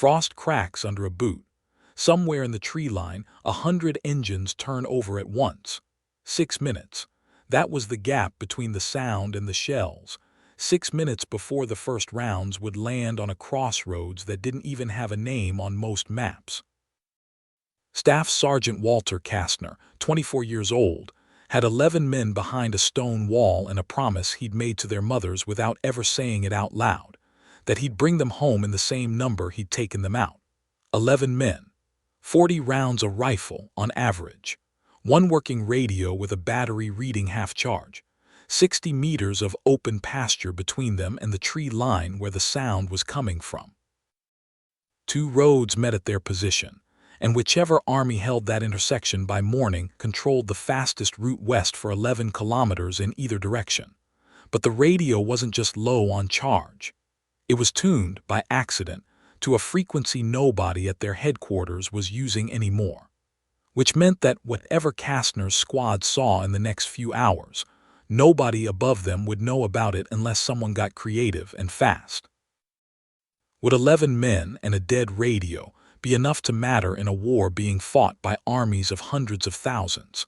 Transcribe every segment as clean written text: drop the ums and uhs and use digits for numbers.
Frost cracks under a boot. Somewhere in the tree line, 100 engines turn over at once. 6 minutes. That was the gap between the sound and the shells. 6 minutes before the first rounds would land on a crossroads that didn't even have a name on most maps. Staff Sergeant Walter Kastner, 24 years old, had 11 men behind a stone wall and a promise he'd made to their mothers without ever saying it out loud, that he'd bring them home in the same number he'd taken them out. 11 men. 40 rounds a rifle, on average. One working radio with a battery reading half charge. 60 meters of open pasture between them and the tree line where the sound was coming from. 2 roads met at their position, and whichever army held that intersection by morning controlled the fastest route west for 11 kilometers in either direction. But the radio wasn't just low on charge. It was tuned, by accident, to a frequency nobody at their headquarters was using anymore, which meant that whatever Kastner's squad saw in the next few hours, nobody above them would know about it unless someone got creative and fast. Would 11 men and a dead radio be enough to matter in a war being fought by armies of hundreds of thousands?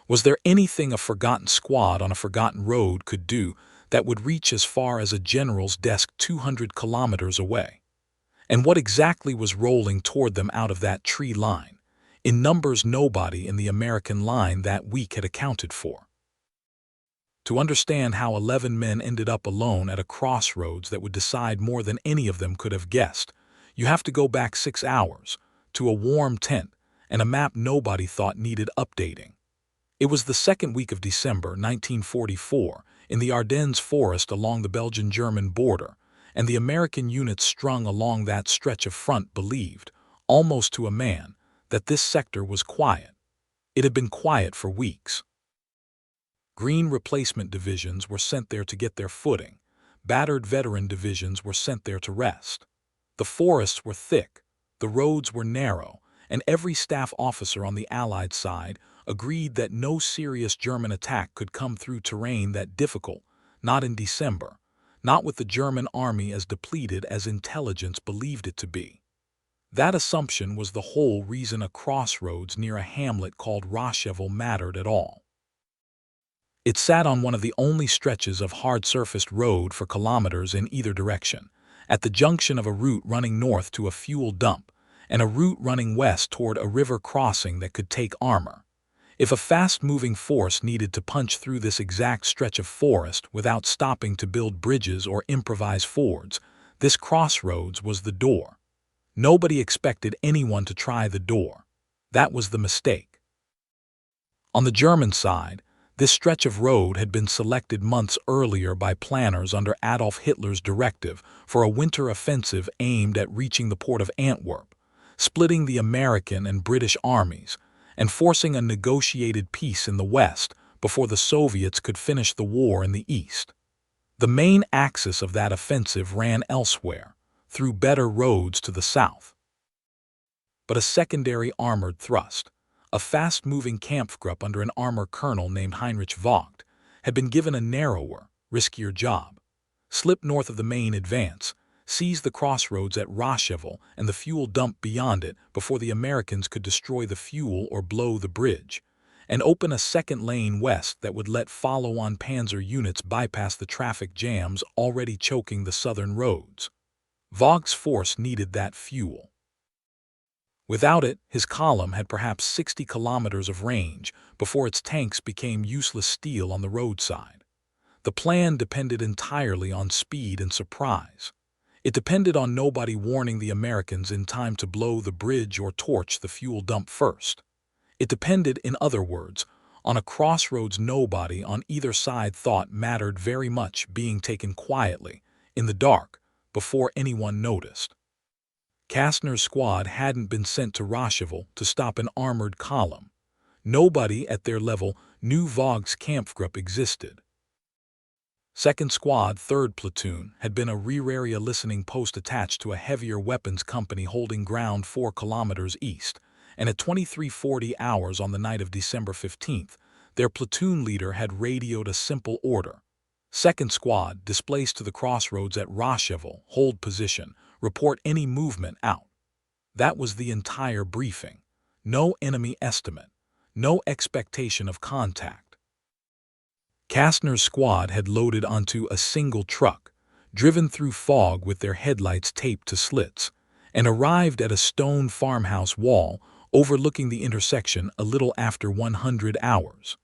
Was there anything a forgotten squad on a forgotten road could do that would reach as far as a general's desk 200 kilometers away? And what exactly was rolling toward them out of that tree line, in numbers nobody in the American line that week had accounted for? To understand how 11 men ended up alone at a crossroads that would decide more than any of them could have guessed, you have to go back 6 hours, to a warm tent, and a map nobody thought needed updating. It was the second week of December 1944, in the Ardennes forest along the Belgian-German border, and the American units strung along that stretch of front believed, almost to a man, that this sector was quiet. It had been quiet for weeks. Green replacement divisions were sent there to get their footing. Battered veteran divisions were sent there to rest. The forests were thick, the roads were narrow, and every staff officer on the Allied side agreed that no serious German attack could come through terrain that difficult, not in December, not with the German army as depleted as intelligence believed it to be. That assumption was the whole reason a crossroads near a hamlet called Rocheville mattered at all. It sat on one of the only stretches of hard-surfaced road for kilometers in either direction, at the junction of a route running north to a fuel dump and a route running west toward a river crossing that could take armor. If a fast-moving force needed to punch through this exact stretch of forest without stopping to build bridges or improvise fords, this crossroads was the door. Nobody expected anyone to try the door. That was the mistake. On the German side, this stretch of road had been selected months earlier by planners under Adolf Hitler's directive for a winter offensive aimed at reaching the port of Antwerp, splitting the American and British armies, and forcing a negotiated peace in the West before the Soviets could finish the war in the East. The main axis of that offensive ran elsewhere, through better roads to the south. But a secondary armored thrust, a fast-moving Kampfgruppe under an armor colonel named Heinrich Vogt, had been given a narrower, riskier job. Slip north of the main advance, seize the crossroads at Rocheville and the fuel dump beyond it before the Americans could destroy the fuel or blow the bridge, and open a second lane west that would let follow-on panzer units bypass the traffic jams already choking the southern roads. Vogt's force needed that fuel. Without it, his column had perhaps 60 kilometers of range before its tanks became useless steel on the roadside. The plan depended entirely on speed and surprise. It depended on nobody warning the Americans in time to blow the bridge or torch the fuel dump first. It depended, in other words, on a crossroads nobody on either side thought mattered very much being taken quietly, in the dark, before anyone noticed. Kastner's squad hadn't been sent to Rocheville to stop an armored column. Nobody at their level knew Vogt's Kampfgruppe existed. 2nd Squad, 3rd Platoon, had been a rear area listening post attached to a heavier weapons company holding ground 4 kilometers east, and at 23:40 hours on the night of December 15th, their platoon leader had radioed a simple order. 2nd Squad, displaced to the crossroads at Rocheville, hold position, report any movement out. That was the entire briefing. No enemy estimate. No expectation of contact. Kastner's squad had loaded onto a single truck, driven through fog with their headlights taped to slits, and arrived at a stone farmhouse wall overlooking the intersection a little after 100 hours.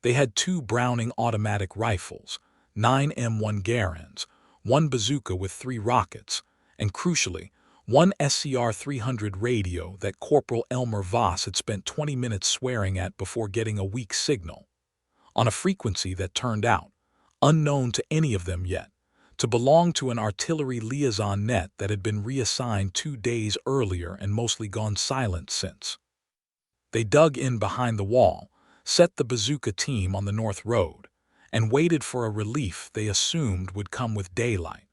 They had 2 Browning automatic rifles, 9 M1 Garands, 1 bazooka with 3 rockets, and crucially, 1 SCR-300 radio that Corporal Elmer Voss had spent 20 minutes swearing at before getting a weak signal, on a frequency that turned out, unknown to any of them yet, to belong to an artillery liaison net that had been reassigned 2 days earlier and mostly gone silent since. They dug in behind the wall, set the bazooka team on the North Road, and waited for a relief they assumed would come with daylight.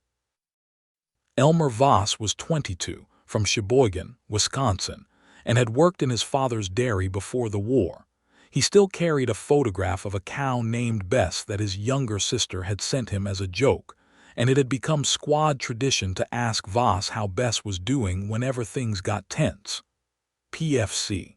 Elmer Voss was 22, from Sheboygan, Wisconsin, and had worked in his father's dairy before the war. He still carried a photograph of a cow named Bess that his younger sister had sent him as a joke, and it had become squad tradition to ask Voss how Bess was doing whenever things got tense. PFC.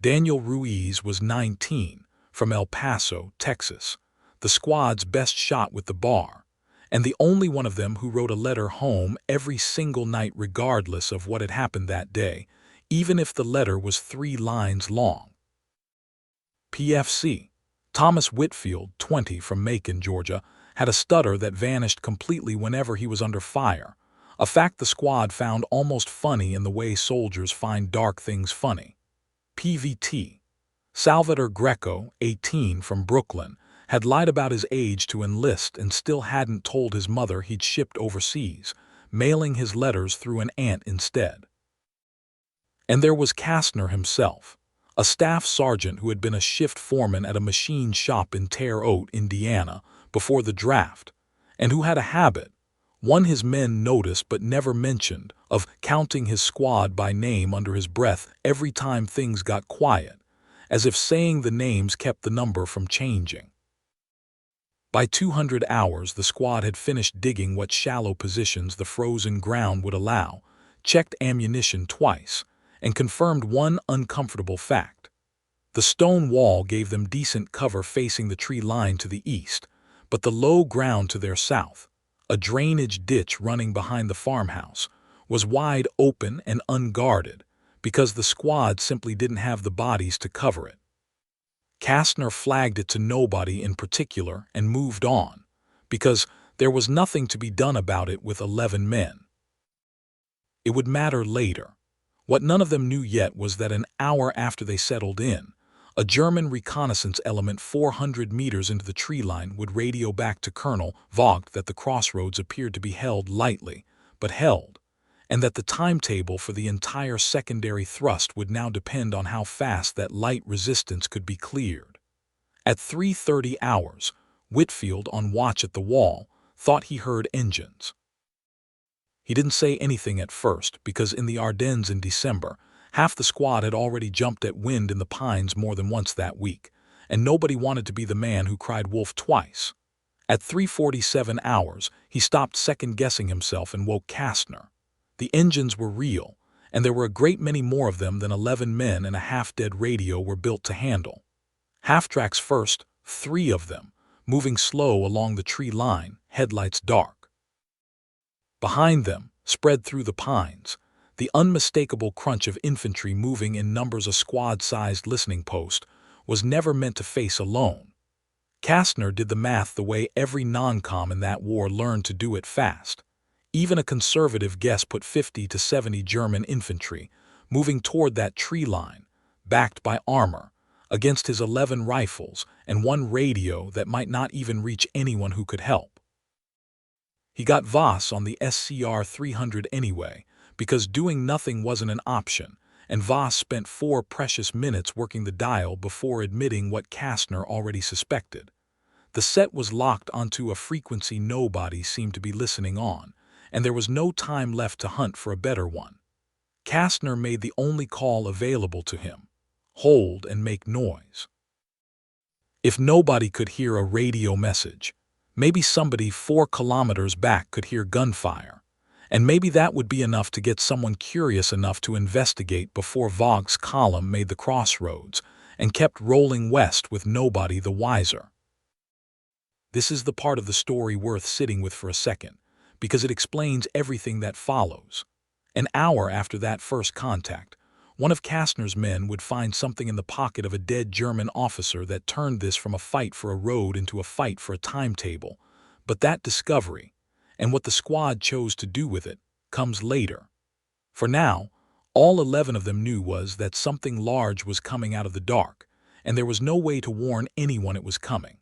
Daniel Ruiz was 19, from El Paso, Texas, the squad's best shot with the bar, and the only one of them who wrote a letter home every single night regardless of what had happened that day, even if the letter was 3 lines long. PFC. Thomas Whitfield, 20, from Macon, Georgia, had a stutter that vanished completely whenever he was under fire, a fact the squad found almost funny in the way soldiers find dark things funny. PVT. Salvador Greco, 18, from Brooklyn, had lied about his age to enlist and still hadn't told his mother he'd shipped overseas, mailing his letters through an aunt instead. And there was Kastner himself, a staff sergeant who had been a shift foreman at a machine shop in Terre Haute, Indiana, before the draft, and who had a habit, one his men noticed but never mentioned, of counting his squad by name under his breath every time things got quiet, as if saying the names kept the number from changing. By 200 hours, the squad had finished digging what shallow positions the frozen ground would allow, checked ammunition twice, and confirmed one uncomfortable fact. The stone wall gave them decent cover facing the tree line to the east, but the low ground to their south, a drainage ditch running behind the farmhouse, was wide open and unguarded because the squad simply didn't have the bodies to cover it. Kastner flagged it to nobody in particular and moved on, because there was nothing to be done about it with 11 men. It would matter later. What none of them knew yet was that an hour after they settled in, a German reconnaissance element 400 meters into the tree line would radio back to Colonel Vogt that the crossroads appeared to be held lightly, but held, and that the timetable for the entire secondary thrust would now depend on how fast that light resistance could be cleared. At 3:30 hours, Whitfield, on watch at the wall, thought he heard engines. He didn't say anything at first because in the Ardennes in December, half the squad had already jumped at wind in the pines more than once that week, and nobody wanted to be the man who cried wolf twice. At 3:47 hours, he stopped second-guessing himself and woke Kastner. The engines were real, and there were a great many more of them than 11 men and a half-dead radio were built to handle. Half-tracks first, 3 of them, moving slow along the tree line, headlights dark. Behind them, spread through the pines, the unmistakable crunch of infantry moving in numbers a squad-sized listening post was never meant to face alone. Kastner did the math the way every non-com in that war learned to do it fast. Even a conservative guess put 50 to 70 German infantry, moving toward that tree line, backed by armor, against his 11 rifles and 1 radio that might not even reach anyone who could help. He got Voss on the SCR-300 anyway, because doing nothing wasn't an option, and Voss spent 4 precious minutes working the dial before admitting what Kastner already suspected. The set was locked onto a frequency nobody seemed to be listening on, and there was no time left to hunt for a better one. Kastner made the only call available to him: hold and make noise. If nobody could hear a radio message, maybe somebody 4 kilometers back could hear gunfire, And maybe that would be enough to get someone curious enough to investigate before Vogg's column made the crossroads and kept rolling west with nobody the wiser. This is the part of the story worth sitting with for a second, because it explains everything that follows. An hour after that first contact, one of Kastner's men would find something in the pocket of a dead German officer that turned this from a fight for a road into a fight for a timetable. But that discovery, and what the squad chose to do with it, comes later. For now, all 11 of them knew was that something large was coming out of the dark, and there was no way to warn anyone it was coming.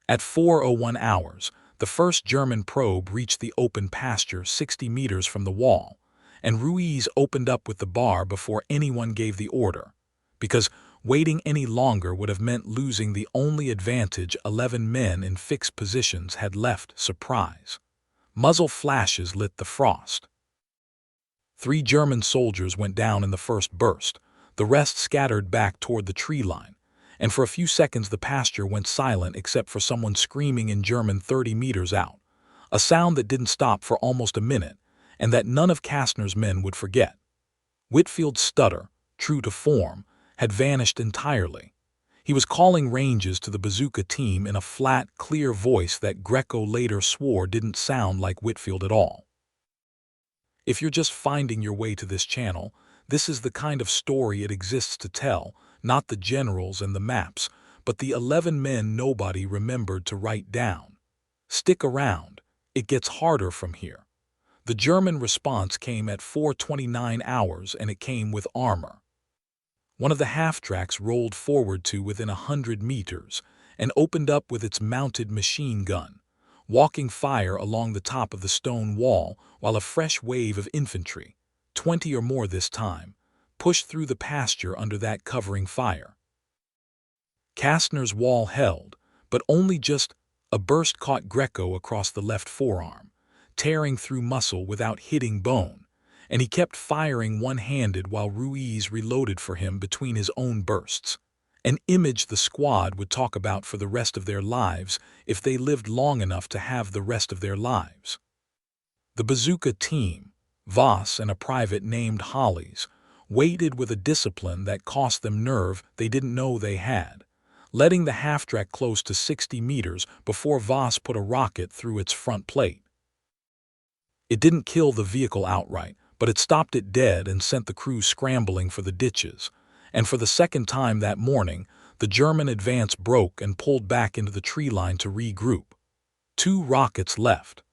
At 4:01 hours, the first German probe reached the open pasture 60 meters from the wall, and Ruiz opened up with the bar before anyone gave the order, because waiting any longer would have meant losing the only advantage 11 men in fixed positions had left: surprise. Muzzle flashes lit the frost. 3 German soldiers went down in the first burst, the rest scattered back toward the tree line, and for a few seconds the pasture went silent except for someone screaming in German 30 meters out, a sound that didn't stop for almost a minute, and that none of Kastner's men would forget. Whitfield's stutter, true to form, had vanished entirely. He was calling ranges to the bazooka team in a flat, clear voice that Greco later swore didn't sound like Whitfield at all. If you're just finding your way to this channel, this is the kind of story it exists to tell, not the generals and the maps, but the 11 men nobody remembered to write down. Stick around, it gets harder from here. The German response came at 4:29 hours, and it came with armor. One of the half-tracks rolled forward to within 100 meters and opened up with its mounted machine gun, walking fire along the top of the stone wall while a fresh wave of infantry, 20 or more this time, pushed through the pasture under that covering fire. Kastner's wall held, but only just. A burst caught Greco across the left forearm, tearing through muscle without hitting bone, and he kept firing one-handed while Ruiz reloaded for him between his own bursts, an image the squad would talk about for the rest of their lives if they lived long enough to have the rest of their lives. The bazooka team, Voss and a private named Hollies, waited with a discipline that cost them nerve they didn't know they had, letting the half-track close to 60 meters before Voss put a rocket through its front plate. It didn't kill the vehicle outright, but it stopped it dead and sent the crew scrambling for the ditches, and for the second time that morning, the German advance broke and pulled back into the tree line to regroup. 2 rockets left.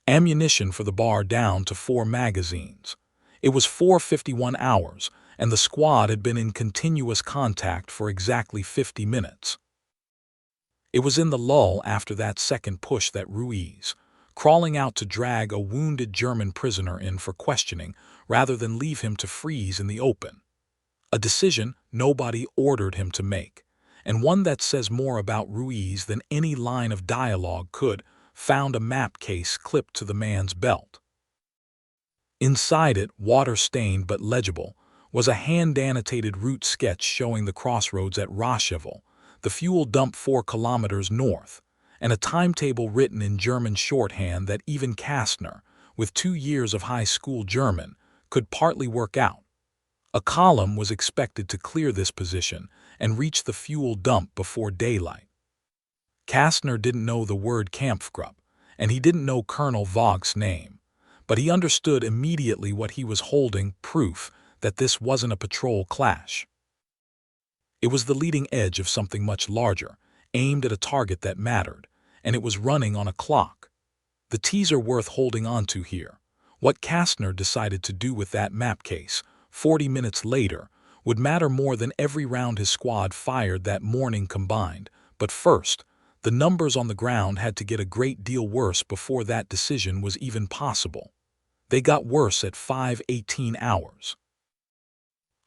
Ammunition for the bar down to 4 magazines. It was 4:51 hours, and the squad had been in continuous contact for exactly 50 minutes. It was in the lull after that second push that Ruiz, crawling out to drag a wounded German prisoner in for questioning rather than leave him to freeze in the open. A decision nobody ordered him to make, and one that says more about Ruiz than any line of dialogue could, found a map case clipped to the man's belt. Inside it, water-stained but legible, was a hand-annotated route sketch showing the crossroads at Rochevel, the fuel dump 4 kilometers north, and a timetable written in German shorthand that even Kastner, with 2 years of high school German, could partly work out. A column was expected to clear this position and reach the fuel dump before daylight. Kastner didn't know the word Kampfgruppe, and he didn't know Colonel Vogg's name, but he understood immediately what he was holding: proof that this wasn't a patrol clash. It was the leading edge of something much larger, aimed at a target that mattered, and it was running on a clock. The teaser worth holding on to here. What Kastner decided to do with that map case 40 minutes later would matter more than every round his squad fired that morning combined. But first, the numbers on the ground had to get a great deal worse before that decision was even possible. They got worse at 5:18 hours.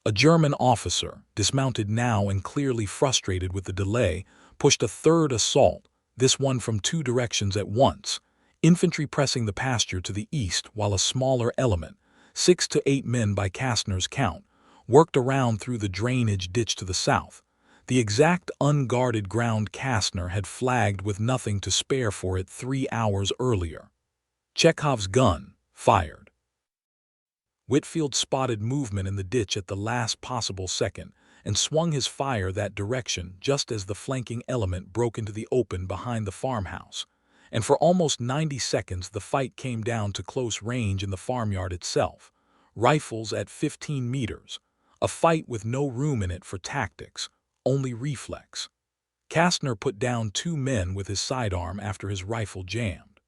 A German officer, dismounted now and clearly frustrated with the delay, pushed a third assault, this one from 2 directions at once, infantry pressing the pasture to the east while a smaller element, 6 to 8 men by Kastner's count, worked around through the drainage ditch to the south, the exact unguarded ground Kastner had flagged with nothing to spare for it 3 hours earlier. Chekhov's gun, fired. Whitfield spotted movement in the ditch at the last possible second and swung his fire that direction just as the flanking element broke into the open behind the farmhouse. And for almost 90 seconds the fight came down to close range in the farmyard itself, rifles at 15 meters, a fight with no room in it for tactics, only reflex. Kastner put down 2 men with his sidearm after his rifle jammed.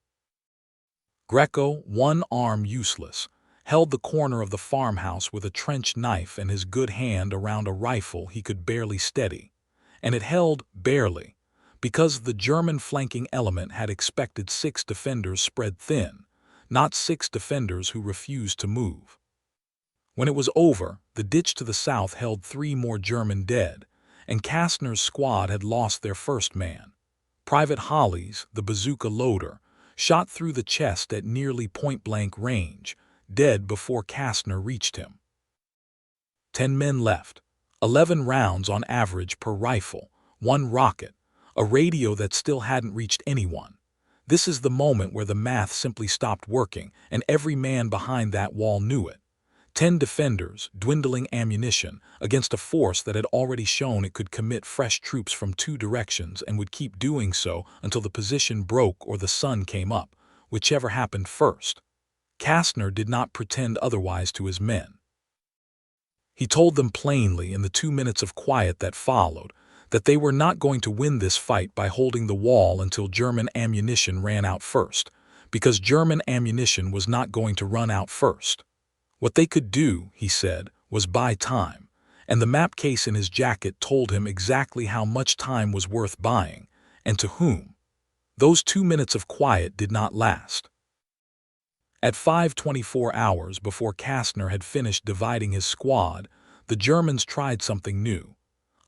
Greco, one arm useless, held the corner of the farmhouse with a trench knife and his good hand around a rifle he could barely steady. And it held barely, because the German flanking element had expected 6 defenders spread thin, not 6 defenders who refused to move. When it was over, the ditch to the south held 3 more German dead, and Kastner's squad had lost their first man. Private Hollies, the bazooka loader, shot through the chest at nearly point-blank range, dead before Kastner reached him. 10 men left, 11 rounds on average per rifle, 1 rocket, a radio that still hadn't reached anyone. This is the moment where the math simply stopped working, and every man behind that wall knew it. 10 defenders, dwindling ammunition, against a force that had already shown it could commit fresh troops from 2 directions and would keep doing so until the position broke or the sun came up, whichever happened first. Kastner did not pretend otherwise to his men. He told them plainly in the 2 minutes of quiet that followed that they were not going to win this fight by holding the wall until German ammunition ran out first, because German ammunition was not going to run out first. What they could do, he said, was buy time, and the map case in his jacket told him exactly how much time was worth buying, and to whom. Those 2 minutes of quiet did not last. At 5:24 hours before Kastner had finished dividing his squad, the Germans tried something new.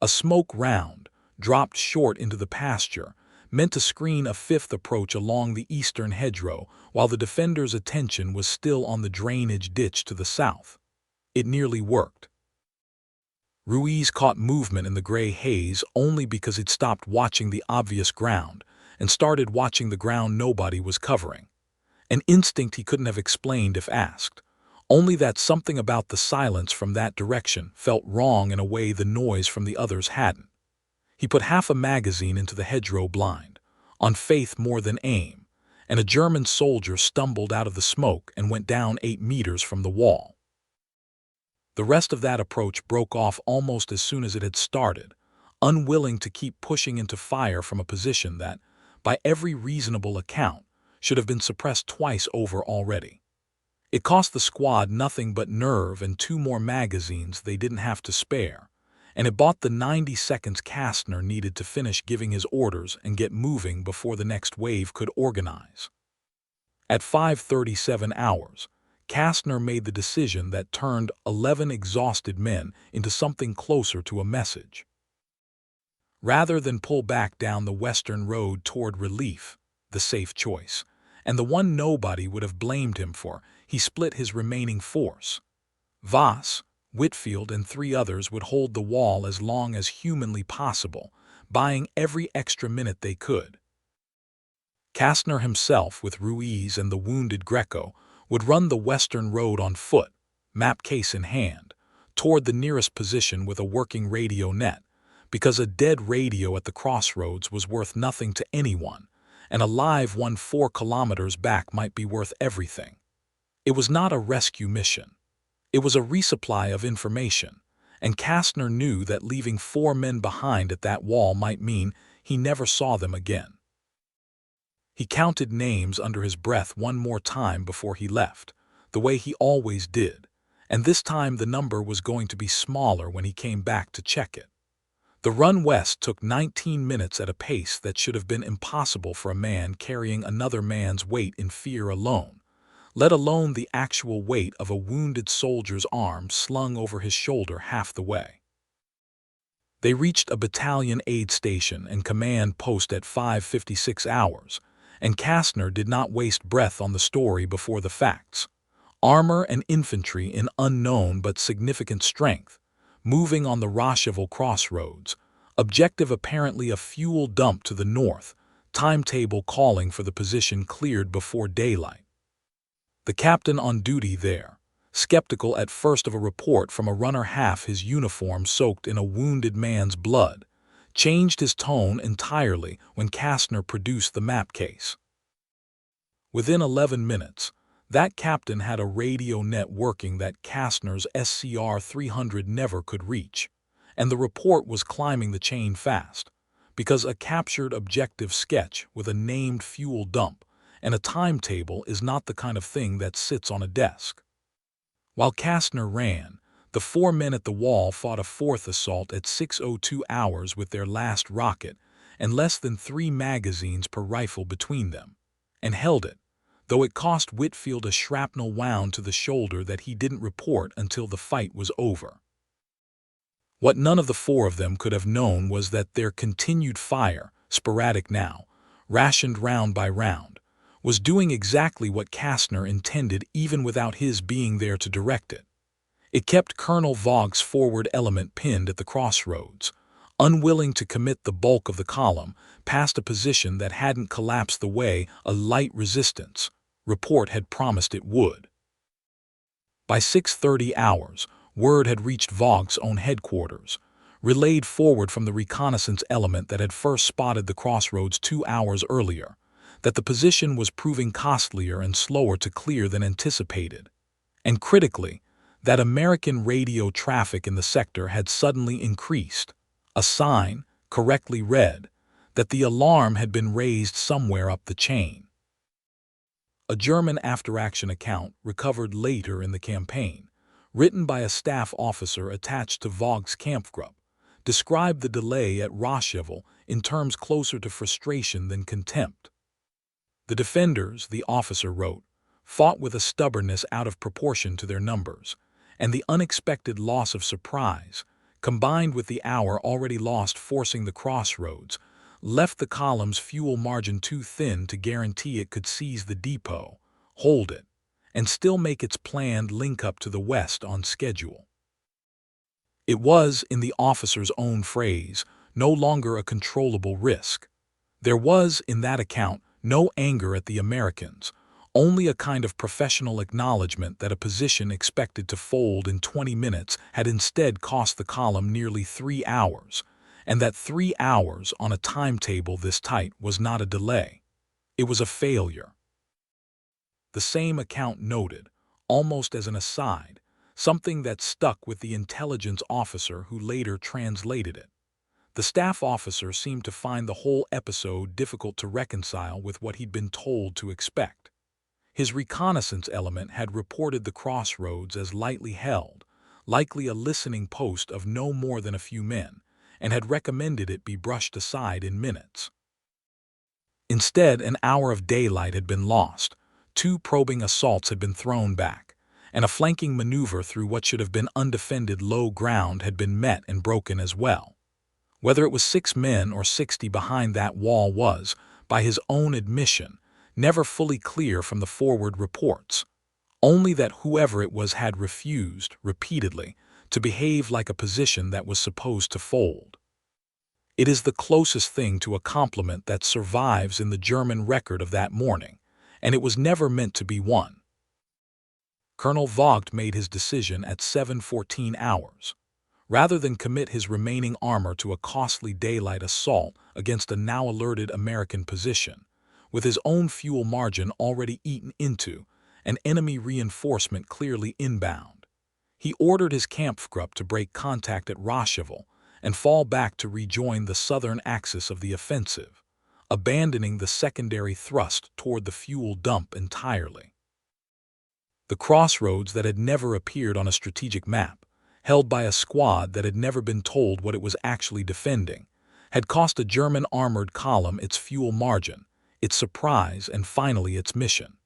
A smoke round, dropped short into the pasture, meant to screen a 5th approach along the eastern hedgerow while the defenders' attention was still on the drainage ditch to the south. It nearly worked. Ruiz caught movement in the gray haze only because he'd stopped watching the obvious ground and started watching the ground nobody was covering. An instinct he couldn't have explained if asked, only that something about the silence from that direction felt wrong in a way the noise from the others hadn't. He put half a magazine into the hedgerow blind, on faith more than aim, and a German soldier stumbled out of the smoke and went down 8 meters from the wall. The rest of that approach broke off almost as soon as it had started, unwilling to keep pushing into fire from a position that, by every reasonable account, should have been suppressed twice over already. It cost the squad nothing but nerve and 2 more magazines they didn't have to spare, and it bought the 90 seconds Kastner needed to finish giving his orders and get moving before the next wave could organize. At 5:37 hours, Kastner made the decision that turned 11 exhausted men into something closer to a message. Rather than pull back down the western road toward relief, the safe choice, and the one nobody would have blamed him for, he split his remaining force. Voss, Whitfield, and 3 others would hold the wall as long as humanly possible, buying every extra minute they could. Kastner himself, with Ruiz and the wounded Greco, would run the western road on foot, map case in hand, toward the nearest position with a working radio net, because a dead radio at the crossroads was worth nothing to anyone, and a live one 4 kilometers back might be worth everything. It was not a rescue mission. It was a resupply of information, and Kastner knew that leaving 4 men behind at that wall might mean he never saw them again. He counted names under his breath one more time before he left, the way he always did, and this time the number was going to be smaller when he came back to check it. The run west took 19 minutes at a pace that should have been impossible for a man carrying another man's weight in fear alone, let alone the actual weight of a wounded soldier's arm slung over his shoulder half the way. They reached a battalion aid station and command post at 5:56 hours, and Kastner did not waste breath on the story before the facts. Armor and infantry in unknown but significant strength, moving on the Rocheville crossroads, objective apparently a fuel dump to the north, timetable calling for the position cleared before daylight. The captain on duty there, skeptical at first of a report from a runner half his uniform soaked in a wounded man's blood, changed his tone entirely when Kastner produced the map case. Within 11 minutes, that captain had a radio net working that Kastner's SCR-300 never could reach, and the report was climbing the chain fast, because a captured objective sketch with a named fuel dump and a timetable is not the kind of thing that sits on a desk. While Kastner ran, the 4 men at the wall fought a fourth assault at 6:02 hours with their last rocket and less than 3 magazines per rifle between them, and held it, though it cost Whitfield a shrapnel wound to the shoulder that he didn't report until the fight was over. What none of the 4 of them could have known was that their continued fire, sporadic now, rationed round by round, was doing exactly what Kastner intended even without his being there to direct it. It kept Colonel Voggt's forward element pinned at the crossroads, unwilling to commit the bulk of the column past a position that hadn't collapsed the way a light resistance report had promised it would. By 6:30 hours, word had reached Voggt's own headquarters, relayed forward from the reconnaissance element that had first spotted the crossroads 2 hours earlier, that the position was proving costlier and slower to clear than anticipated, and critically, that American radio traffic in the sector had suddenly increased, a sign, correctly read, that the alarm had been raised somewhere up the chain. A German after-action account recovered later in the campaign, written by a staff officer attached to Voggt's Kampfgruppe, described the delay at Rochevel in terms closer to frustration than contempt. The defenders, the officer wrote, fought with a stubbornness out of proportion to their numbers, and the unexpected loss of surprise, combined with the hour already lost forcing the crossroads, left the column's fuel margin too thin to guarantee it could seize the depot, hold it, and still make its planned link-up to the west on schedule. It was, in the officer's own phrase, no longer a controllable risk. There was, in that account, no anger at the Americans, only a kind of professional acknowledgement that a position expected to fold in 20 minutes had instead cost the column nearly 3 hours, and that 3 hours on a timetable this tight was not a delay. It was a failure. The same account noted, almost as an aside, something that stuck with the intelligence officer who later translated it. The staff officer seemed to find the whole episode difficult to reconcile with what he'd been told to expect. His reconnaissance element had reported the crossroads as lightly held, likely a listening post of no more than a few men, and had recommended it be brushed aside in minutes. Instead, an hour of daylight had been lost, 2 probing assaults had been thrown back, and a flanking maneuver through what should have been undefended low ground had been met and broken as well. Whether it was 6 men or 60 behind that wall was, by his own admission, never fully clear from the forward reports, only that whoever it was had refused, repeatedly, to behave like a position that was supposed to fold. It is the closest thing to a compliment that survives in the German record of that morning, and it was never meant to be one. Colonel Voggt made his decision at 7:14 hours. Rather than commit his remaining armor to a costly daylight assault against a now alerted American position, with his own fuel margin already eaten into, and enemy reinforcement clearly inbound, he ordered his Kampfgruppe to break contact at Rochevel and fall back to rejoin the southern axis of the offensive, abandoning the secondary thrust toward the fuel dump entirely. The crossroads that had never appeared on a strategic map, held by a squad that had never been told what it was actually defending, had cost a German armored column its fuel margin, its surprise, and finally its mission.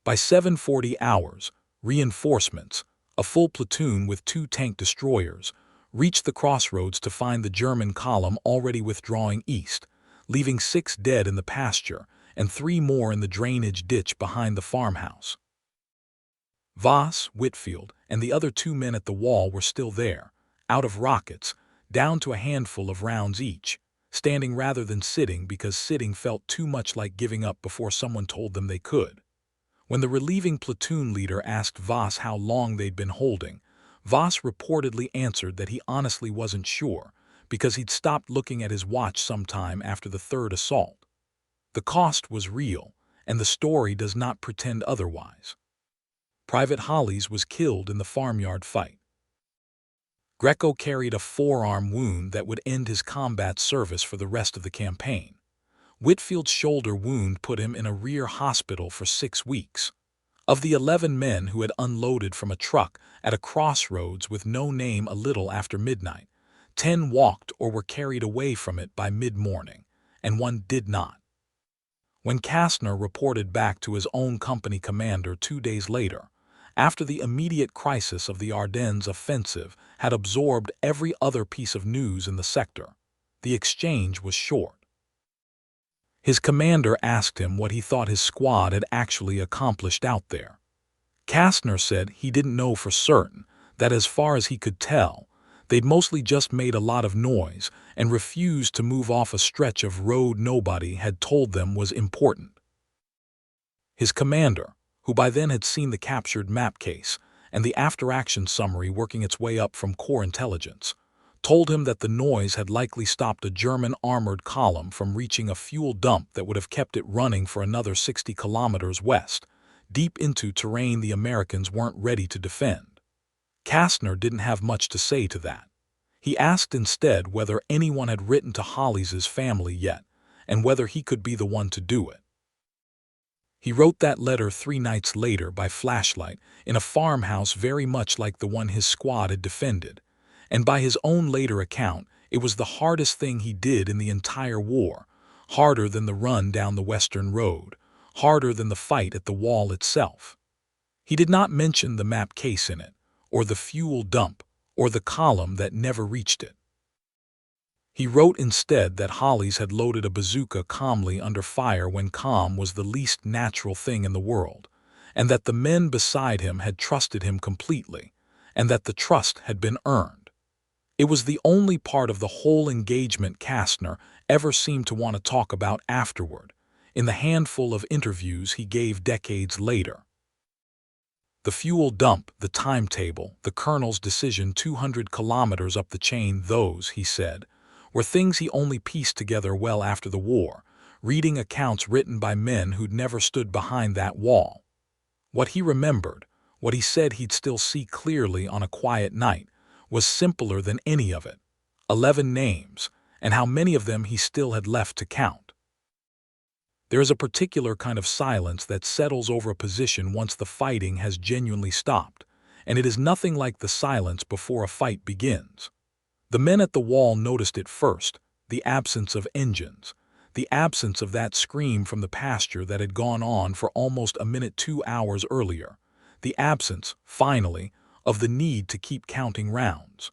By 7:40 hours, reinforcements, a full platoon with 2 tank destroyers, reached the crossroads to find the German column already withdrawing east, leaving 6 dead in the pasture and 3 more in the drainage ditch behind the farmhouse. Voss, Whitfield, and the other 2 men at the wall were still there, out of rockets, down to a handful of rounds each, standing rather than sitting because sitting felt too much like giving up before someone told them they could. When the relieving platoon leader asked Voss how long they'd been holding, Voss reportedly answered that he honestly wasn't sure, because he'd stopped looking at his watch sometime after the third assault. The cost was real, and the story does not pretend otherwise. Private Hollis was killed in the farmyard fight. Greco carried a forearm wound that would end his combat service for the rest of the campaign. Whitfield's shoulder wound put him in a rear hospital for 6 weeks. Of the 11 men who had unloaded from a truck at a crossroads with no name a little after midnight, 10 walked or were carried away from it by mid-morning, and 1 did not. When Kastner reported back to his own company commander 2 days later, after the immediate crisis of the Ardennes offensive had absorbed every other piece of news in the sector, the exchange was short. His commander asked him what he thought his squad had actually accomplished out there. Kastner said he didn't know for certain, that as far as he could tell, they'd mostly just made a lot of noise and refused to move off a stretch of road nobody had told them was important. His commander, who by then had seen the captured map case and the after-action summary working its way up from Corps intelligence, told him that the noise had likely stopped a German armored column from reaching a fuel dump that would have kept it running for another 60 kilometers west, deep into terrain the Americans weren't ready to defend. Kastner didn't have much to say to that. He asked instead whether anyone had written to Hollis's family yet, and whether he could be the one to do it. He wrote that letter 3 nights later by flashlight in a farmhouse very much like the one his squad had defended, and by his own later account, it was the hardest thing he did in the entire war, harder than the run down the Western Road, harder than the fight at the wall itself. He did not mention the map case in it, or the fuel dump, or the column that never reached it. He wrote instead that Hollis had loaded a bazooka calmly under fire when calm was the least natural thing in the world, and that the men beside him had trusted him completely, and that the trust had been earned. It was the only part of the whole engagement Kastner ever seemed to want to talk about afterward, in the handful of interviews he gave decades later. The fuel dump, the timetable, the colonel's decision 200 kilometers up the chain, those, he said, were things he only pieced together well after the war, reading accounts written by men who'd never stood behind that wall. What he remembered, what he said he'd still see clearly on a quiet night, was simpler than any of it. 11 names, and how many of them he still had left to count. There is a particular kind of silence that settles over a position once the fighting has genuinely stopped, and it is nothing like the silence before a fight begins. The men at the wall noticed it first, the absence of engines, the absence of that scream from the pasture that had gone on for almost a minute 2 hours earlier, the absence, finally, of the need to keep counting rounds.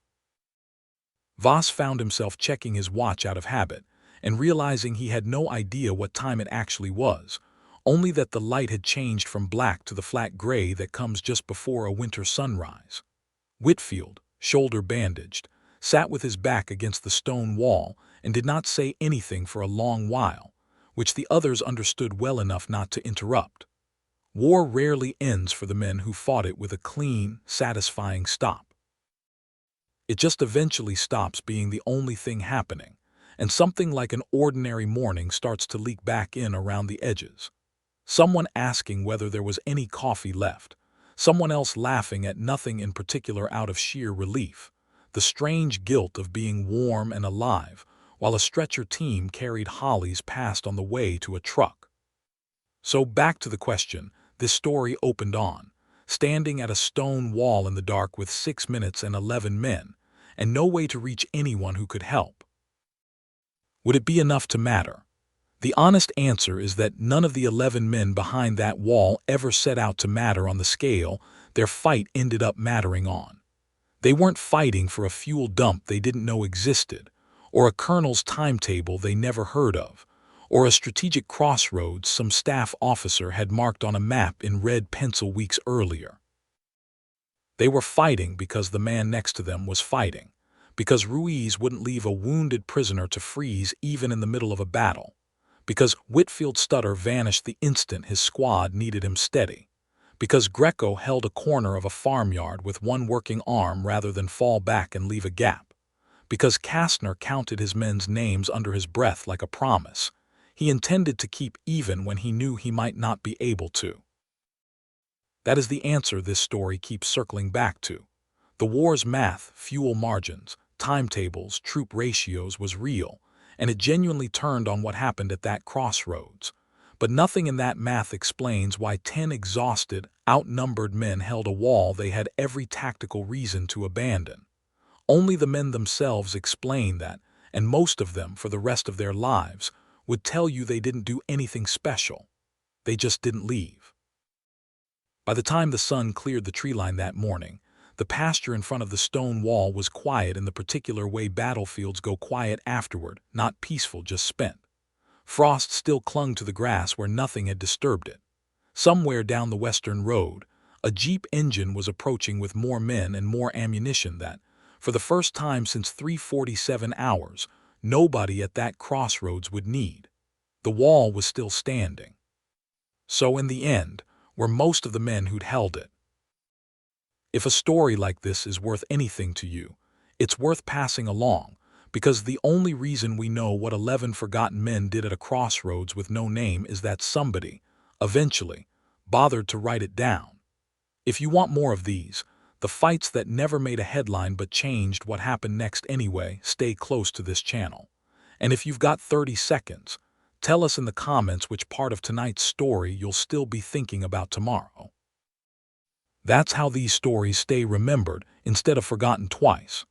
Voss found himself checking his watch out of habit and realizing he had no idea what time it actually was, only that the light had changed from black to the flat gray that comes just before a winter sunrise. Whitfield, shoulder bandaged, sat with his back against the stone wall and did not say anything for a long while, which the others understood well enough not to interrupt. War rarely ends for the men who fought it with a clean, satisfying stop. It just eventually stops being the only thing happening, and something like an ordinary morning starts to leak back in around the edges. Someone asking whether there was any coffee left, someone else laughing at nothing in particular out of sheer relief, the strange guilt of being warm and alive, while a stretcher team carried Hollis past on the way to a truck. So back to the question this story opened on, standing at a stone wall in the dark with 6 minutes and 11 men, and no way to reach anyone who could help. Would it be enough to matter? The honest answer is that none of the 11 men behind that wall ever set out to matter on the scale their fight ended up mattering on. They weren't fighting for a fuel dump they didn't know existed, or a colonel's timetable they never heard of, or a strategic crossroads some staff officer had marked on a map in red pencil weeks earlier. They were fighting because the man next to them was fighting, because Ruiz wouldn't leave a wounded prisoner to freeze even in the middle of a battle, because Whitfield's stutter vanished the instant his squad needed him steady. Because Greco held a corner of a farmyard with one working arm rather than fall back and leave a gap. Because Kastner counted his men's names under his breath like a promise. He intended to keep even when he knew he might not be able to. That is the answer this story keeps circling back to. The war's math, fuel margins, timetables, troop ratios was real, and it genuinely turned on what happened at that crossroads. But nothing in that math explains why 10 exhausted, outnumbered men held a wall they had every tactical reason to abandon. Only the men themselves explain that, and most of them, for the rest of their lives, would tell you they didn't do anything special. They just didn't leave. By the time the sun cleared the tree line that morning, the pasture in front of the stone wall was quiet in the particular way battlefields go quiet afterward, not peaceful, just spent. Frost still clung to the grass where nothing had disturbed it. Somewhere down the western road, a Jeep engine was approaching with more men and more ammunition that, for the first time since 347 hours, nobody at that crossroads would need. The wall was still standing. So in the end, were most of the men who'd held it. If a story like this is worth anything to you, it's worth passing along, because the only reason we know what 11 forgotten men did at a crossroads with no name is that somebody, eventually, bothered to write it down. If you want more of these, the fights that never made a headline but changed what happened next anyway, stay close to this channel. And if you've got 30 seconds, tell us in the comments which part of tonight's story you'll still be thinking about tomorrow. That's how these stories stay remembered instead of forgotten twice.